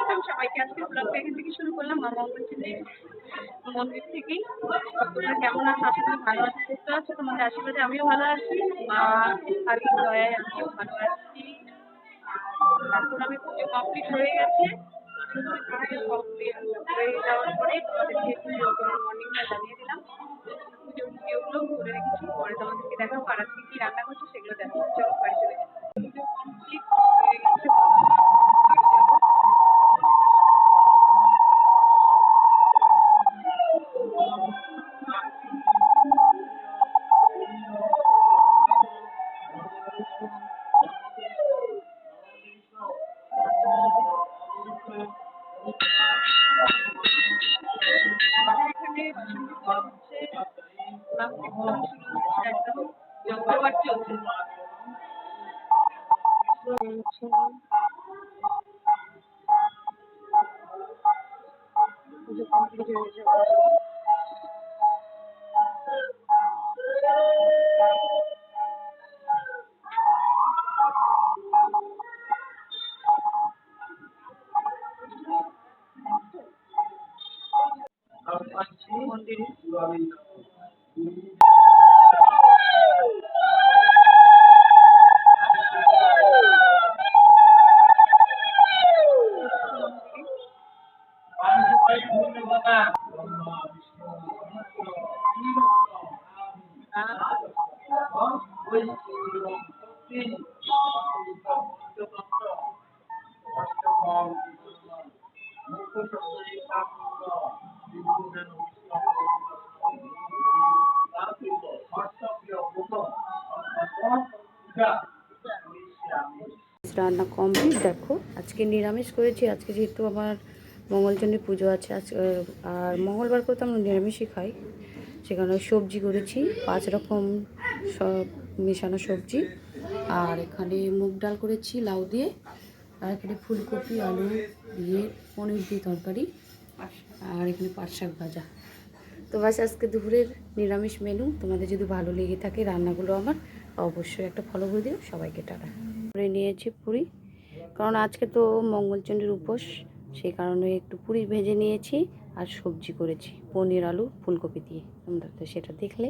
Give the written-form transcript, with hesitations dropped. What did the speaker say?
Welcome সবাইকে। আজকে ব্লগটা এখান থেকে শুরু করলাম মা মঙ্গলচণ্ডীর মন্দির থেকেই। তোমরা কেমন আছো? আশা করি ভালো আছো, সুস্থ আছো। তোমাদের আশীর্বাদে আমিও ভালো আছি, মা কালীর দয়ায় আমিও ভালো আছি। এখন আমি পুজো কমপ্লিট হয়ে গেছে। পুজো কমপ্লিট হয়ে যাওয়ার পরে তোমাদেরকে মর্নিংটা জানিয়ে দিলাম। পুজোর ভিডিওগুলো করে রেখেছি, পরে তোমাদেরকে দেখাবো। আর আজকে কি রান্না করছি সেগুলো দেখো। চলো বাড়ি চলে যাই। পুজো কমপ্লিট হয়ে গেছে, বাড়ি যাবো। আমাদের এখানে বাসন্তী হচ্ছে, নাম কীর্তন শুরু হয়েছে, একদম যজ্ঞপাঠ চলছে। পুজো কমপ্লিট হয়ে যাবে। মন্দিরে রান্না কমপ্লিট। দেখো আজকে নিরামিষ করেছি। আজকে যেহেতু আমার মঙ্গলচণ্ডী পুজো আছে আর মঙ্গলবার করে তো আমরা নিরামিষই খাই, সেখানে সবজি করেছি 5 রকম সব মেশানো সবজি। আর এখানে মুগ ডাল করেছি লাউ দিয়ে, আর এখানে ফুলকপি আলু দিয়ে পনির দিয়ে তরকারি, আর এখানে পাট শাক ভাজা। তো বাস আজকে দুপুরের নিরামিষ মেনু। তোমাদের যদি ভালো লেগে থাকে রান্নাগুলো আমার, অবশ্যই একটা ফলো করে দিও। সবাইকে টাটা। করে নিয়েছি পুরি, কারণ আজকে তো মঙ্গলচণ্ডীর উপোস, সেই কারণে একটু পুরি ভেজে নিয়েছি। আর সবজি করেছি পনির আলু ফুলকপি দিয়ে, তোমরা তো সেটা দেখলে।